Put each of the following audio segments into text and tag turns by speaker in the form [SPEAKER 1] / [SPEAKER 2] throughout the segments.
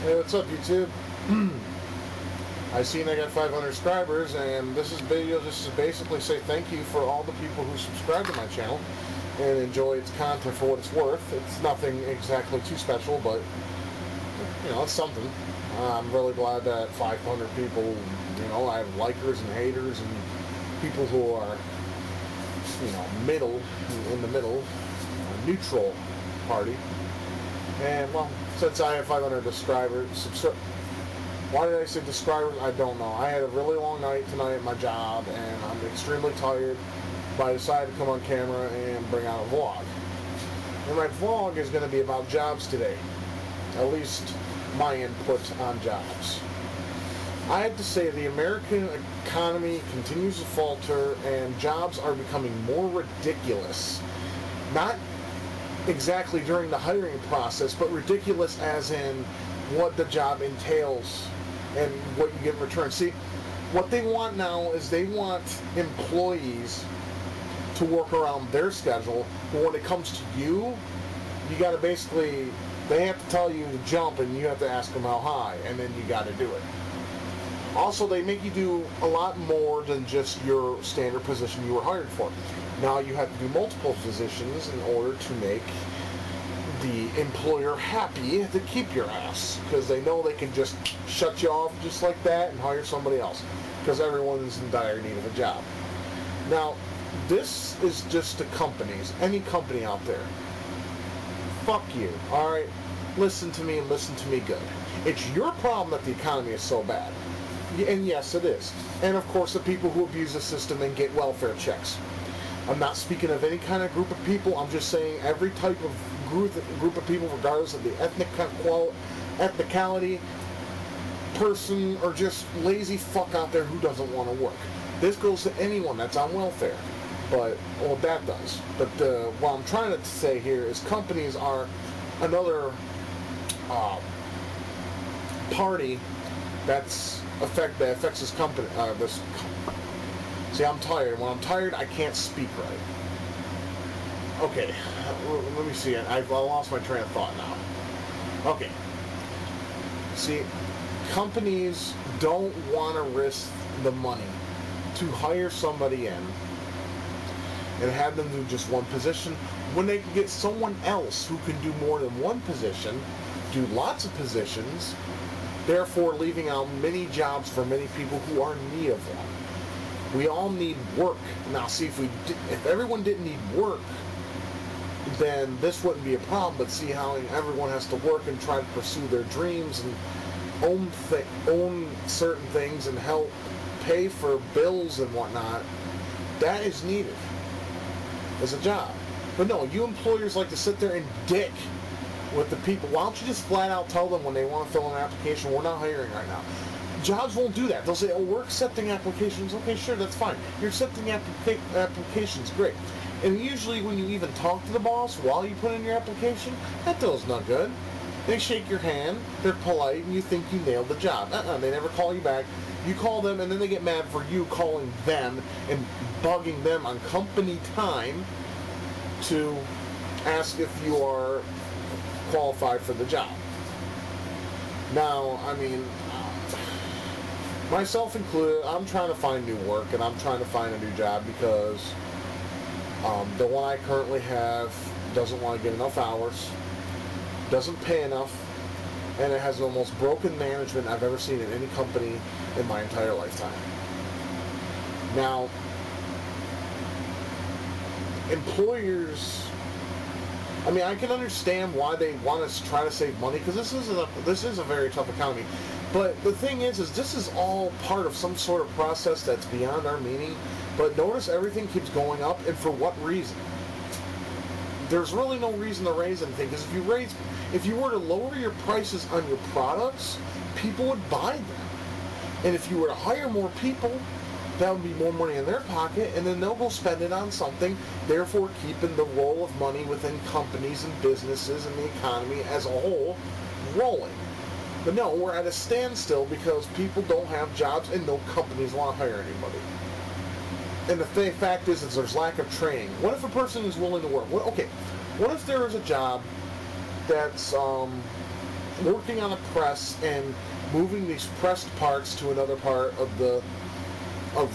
[SPEAKER 1] Hey, what's up, YouTube? I seen I got 500 subscribers, and this is video just to basically say thank you for all the people who subscribe to my channel and enjoy its content for what it's worth. It's nothing exactly too special, but you know, it's something. I'm really glad that 500 people, you know, I have likers and haters and people who are, you know, in the middle, neutral party. And well, since I have 500 subscribers, why did I say subscribers? I don't know. I had a really long night tonight at my job, and I'm extremely tired, but I decided to come on camera and bring out a vlog. And my vlog is going to be about jobs today, at least my input on jobs. I have to say the American economy continues to falter, and jobs are becoming more ridiculous. Not exactly during the hiring process, but ridiculous as in what the job entails and what you get in return. See, what they want now is they want employees to work around their schedule, but when it comes to you, you got to basically, they have to tell you to jump and you have to ask them how high, and then you got to do it. Also, they make you do a lot more than just your standard position you were hired for. Now you have to do multiple positions in order to make the employer happy to keep your ass, because they know they can just shut you off just like that and hire somebody else, because everyone's in dire need of a job. Now, this is just to companies, any company out there. Fuck you, alright? Listen to me and listen to me good. It's your problem that the economy is so bad. And yes, it is. And of course, the people who abuse the system and get welfare checks. I'm not speaking of any kind of group of people. I'm just saying every type of group of people, regardless of the ethnicality, person, or just lazy fuck out there who doesn't want to work. This goes to anyone that's on welfare. But, well, that does. But what I'm trying to say here is companies are another party that affects this company. See, I'm tired. When I'm tired, I can't speak right. Okay, let me see. I lost my train of thought now. Okay. See, companies don't want to risk the money to hire somebody in and have them do just one position when they can get someone else who can do more than one position, do lots of positions, therefore leaving out many jobs for many people who are in need of them. We all need work. Now, see, if everyone didn't need work, then this wouldn't be a problem. But see how everyone has to work and try to pursue their dreams and own certain things and help pay for bills and whatnot. That is needed as a job. But no, you employers like to sit there and dick with the people. Why don't you just flat out tell them when they want to fill an application, we're not hiring right now. Jobs won't do that. They'll say, oh, we're accepting applications. Okay, sure, that's fine. You're accepting applications, great. And usually when you even talk to the boss while you put in your application, that feels not good. They shake your hand, they're polite, and you think you nailed the job. They never call you back. You call them, and then they get mad for you calling them and bugging them on company time to ask if you are qualified for the job. Now, I mean, myself included, I'm trying to find new work, and I'm trying to find a new job because the one I currently have doesn't want to get enough hours, doesn't pay enough, and it has the most broken management I've ever seen in any company in my entire lifetime. Now, employers, I mean, I can understand why they want to try to save money, because this is a very tough economy. But the thing is this is all part of some sort of process that's beyond our meaning. But notice everything keeps going up, and for what reason? There's really no reason to raise anything, because if you were to lower your prices on your products, people would buy them. And if you were to hire more people, that would be more money in their pocket, and then they'll go spend it on something, therefore keeping the roll of money within companies and businesses and the economy as a whole rolling. But no, we're at a standstill because people don't have jobs and no companies want to hire anybody. And the fact is there's lack of training. What if a person is willing to work? What if there is a job that's working on a press and moving these pressed parts to another part of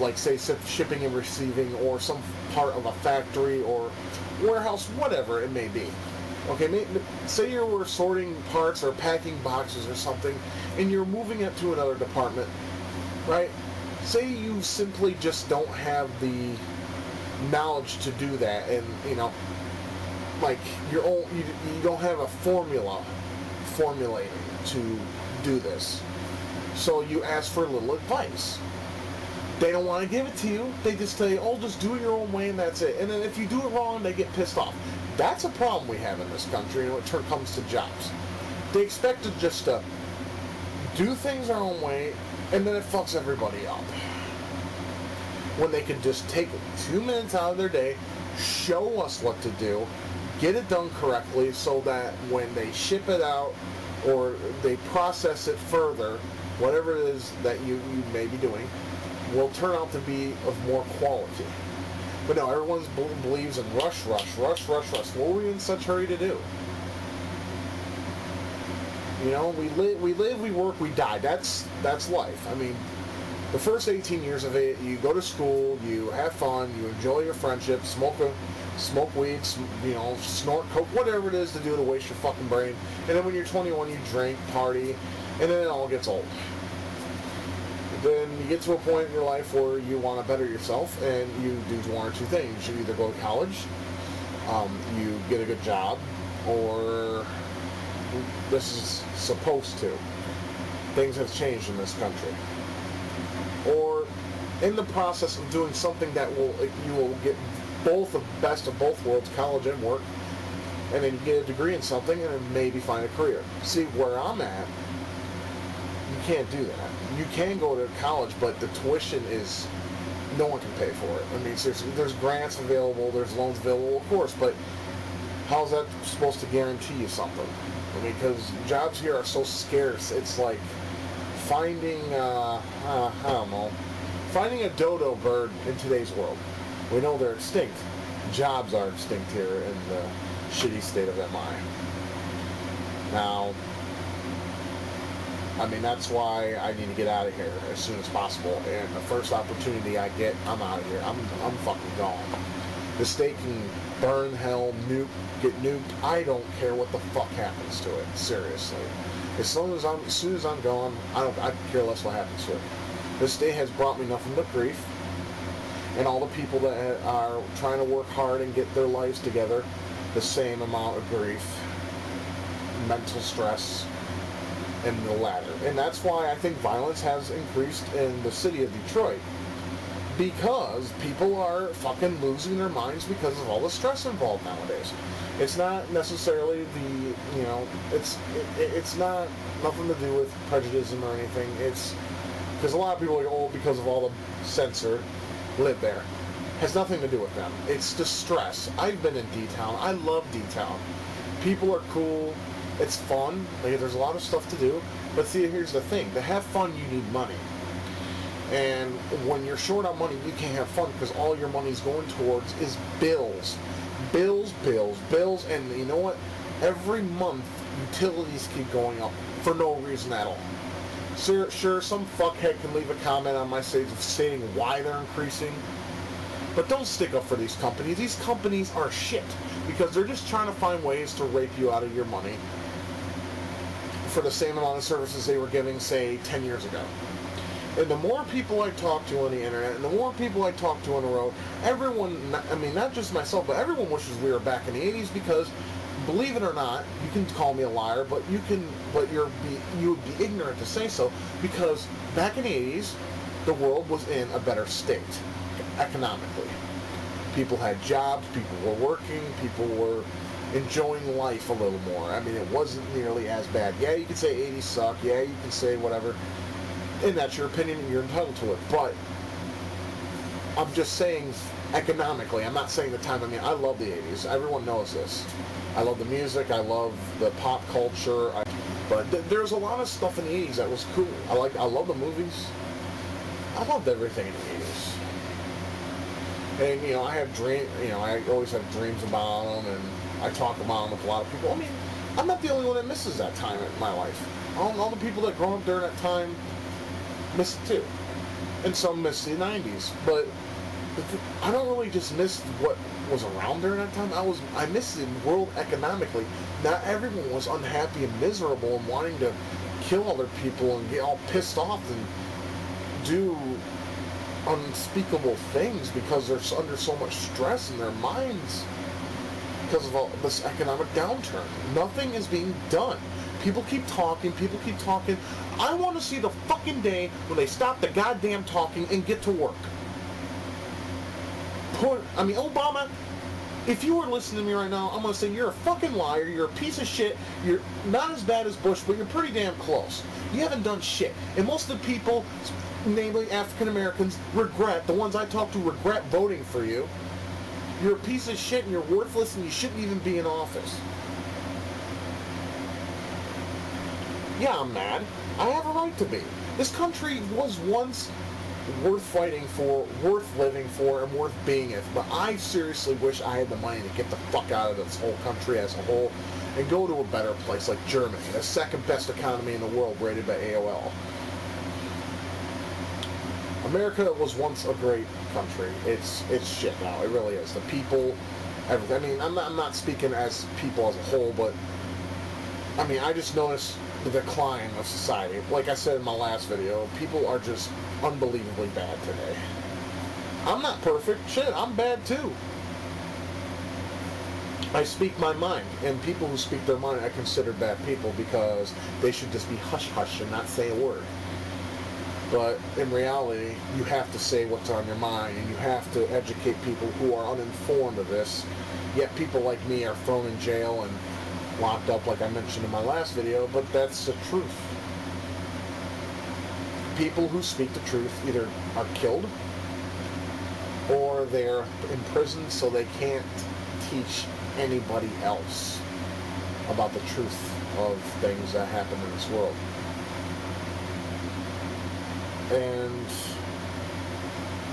[SPEAKER 1] like, say, shipping and receiving, or some part of a factory or warehouse, whatever it may be. Okay, say you were sorting parts or packing boxes or something, and you're moving it to another department, right? Say you simply just don't have the knowledge to do that, and like you don't have a formulating to do this, so you ask for a little advice. They don't want to give it to you. They just tell you, oh, just do it your own way and that's it. And then if you do it wrong, they get pissed off. That's a problem we have in this country when it comes to jobs. They expect us just to do things our own way, and then it fucks everybody up. When they could just take 2 minutes out of their day, show us what to do, get it done correctly, so that when they ship it out or they process it further, whatever it is that you may be doing, will turn out to be of more quality. But no, everyone believes in rush. What are we in such hurry to do? We live, we work, we die. That's life. I mean, the first 18 years of it, you go to school, you have fun, you enjoy your friendship, smoke weed, snort coke, whatever it is to do to waste your fucking brain. And then when you're 21, you drink, party, and then it all gets old. Then you get to a point in your life where you want to better yourself, and you do one or two things. You either go to college, you get a good job, or this is supposed to. Things have changed in this country. Or in the process of doing something that you will get both the best of both worlds, college and work, and then you get a degree in something and then maybe find a career. See, where I'm at, you can't do that. You can go to college, but the tuition is, no one can pay for it. I mean, seriously, there's grants available, there's loans available, of course, but how's that supposed to guarantee you something? I mean, because jobs here are so scarce. It's like finding, I don't know, finding a dodo bird in today's world. We know they're extinct. Jobs are extinct here in the shitty state of MI. Now, I mean, that's why I need to get out of here as soon as possible. And the first opportunity I get, I'm out of here. I'm fucking gone. The state can burn, hell, get nuked. I don't care what the fuck happens to it. Seriously. As soon as I'm gone, I care less what happens to it. This state has brought me nothing but grief. And all the people that are trying to work hard and get their lives together, the same amount of grief, mental stress, and the latter. And that's why I think violence has increased in the city of Detroit. Because people are fucking losing their minds because of all the stress involved nowadays. It's not necessarily it's not nothing to do with prejudice or anything. It's because a lot of people are like, oh, because of all the censor live there. Has nothing to do with them. It's the stress. I've been in D-Town. I love D-Town. People are cool. It's fun. Like, there's a lot of stuff to do. But see, here's the thing. To have fun, you need money. And when you're short on money, you can't have fun because all your money's going towards is bills. Bills. And you know what? Every month, utilities keep going up for no reason at all. Sure, some fuckhead can leave a comment on my page stating why they're increasing. But don't stick up for these companies. These companies are shit because they're just trying to find ways to rape you out of your money for the same amount of services they were giving, say, 10 years ago. And the more people I talk to on the internet, and the more people I talk to on the road, everyone, I mean, not just myself, but everyone wishes we were back in the 80s because, believe it or not, you can call me a liar, but you would be ignorant to say so, because back in the 80s, the world was in a better state, economically. People had jobs, people were working, people were enjoying life a little more. I mean, it wasn't nearly as bad. Yeah, you could say 80s suck, yeah, you can say whatever, and that's your opinion and you're entitled to it, but I'm just saying economically, I'm not saying the time. I mean, I love the 80s. Everyone knows this. I love the music, I love the pop culture, but there's a lot of stuff in the 80s that was cool. I love the movies. I loved everything in the 80s. And, I have I always have dreams about them, and I talk about them with a lot of people. I mean, I'm not the only one that misses that time in my life. All the people that grew up during that time miss it too. And some miss the 90s. But I don't really just miss what was around during that time. I miss the world economically. Not everyone was unhappy and miserable and wanting to kill other people and get all pissed off and do unspeakable things because they're under so much stress in their minds because of all this economic downturn. Nothing is being done. People keep talking. I want to see the fucking day when they stop the goddamn talking and get to work. Obama, if you were listening to me right now, I'm going to say you're a fucking liar, you're a piece of shit, you're not as bad as Bush, but you're pretty damn close. You haven't done shit. And most of the people, namely African Americans, the ones I talk to regret voting for you. You're a piece of shit and you're worthless and you shouldn't even be in office. Yeah, I'm mad. I have a right to be. This country was once worth fighting for, worth living for, and worth being in. But I seriously wish I had the money to get the fuck out of this whole country as a whole and go to a better place like Germany, the second best economy in the world rated by AOL. America was once a great country. It's shit now. It really is. The people, everything. I mean, I'm not speaking as people as a whole, but I mean, I just noticed the decline of society. Like I said in my last video, people are just unbelievably bad today. I'm not perfect. Shit, I'm bad too. I speak my mind, and people who speak their mind I consider bad people because they should just be hush-hush and not say a word. But in reality, you have to say what's on your mind, and you have to educate people who are uninformed of this. Yet people like me are thrown in jail and locked up, like I mentioned in my last video, but that's the truth. People who speak the truth either are killed or they're imprisoned so they can't teach anybody else about the truth of things that happen in this world. And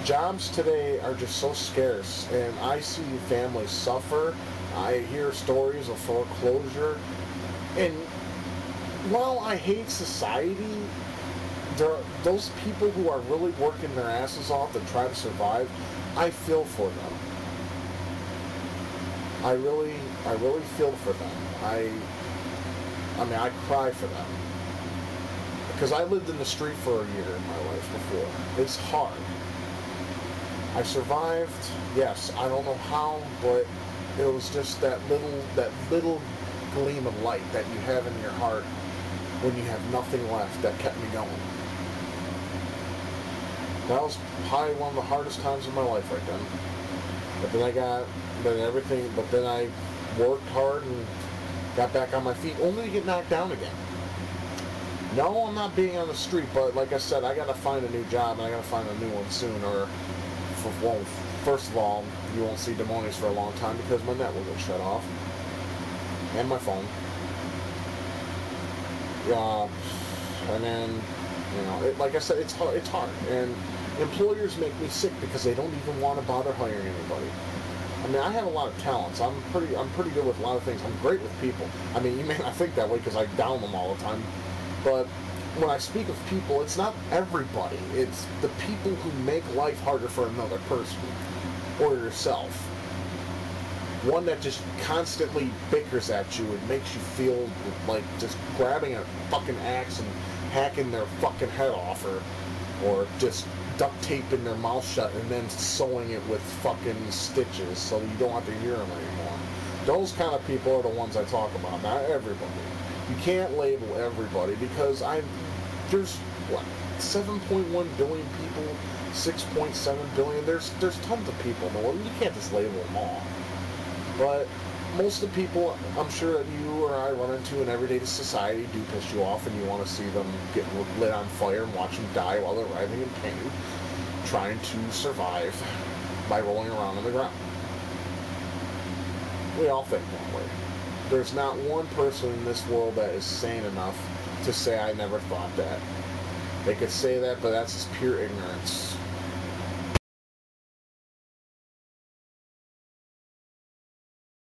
[SPEAKER 1] jobs today are just so scarce, and I see families suffer. I hear stories of foreclosure, and while I hate society, there are those people who are really working their asses off to try to survive. I feel for them. I really feel for them. I cry for them. Because I lived in the street for a year in my life before. It's hard. I survived, yes, I don't know how, but it was just that little gleam of light that you have in your heart when you have nothing left that kept me going. That was probably one of the hardest times of my life right then. But then I worked hard and got back on my feet, only to get knocked down again. No, I'm not being on the street, but like I said, I gotta find a new job, and I gotta find a new one soon, or, first of all, you won't see Demonies for a long time because my net will get shut off. And my phone. And then, like I said, it's hard. And employers make me sick because they don't even want to bother hiring anybody. I mean, I have a lot of talents. I'm pretty good with a lot of things. I'm great with people. I mean, you may not think that way because I down them all the time. But when I speak of people, it's not everybody. It's the people who make life harder for another person or yourself. One that just constantly bickers at you and makes you feel like just grabbing a fucking axe and hacking their fucking head off, or just duct taping their mouth shut and then sewing it with fucking stitches so that you don't have to hear them anymore. Those kind of people are the ones I talk about, not everybody. You can't label everybody because there's 7.1 billion people, 6.7 billion. There's tons of people in the world. You can't just label them all. But most of the people I'm sure that you or I run into in everyday society do piss you off, and you want to see them get lit on fire and watch them die while they're writhing in pain, trying to survive by rolling around on the ground. We all think that way. There's not one person in this world that is sane enough to say, I never thought that. They could say that, but that's just pure ignorance.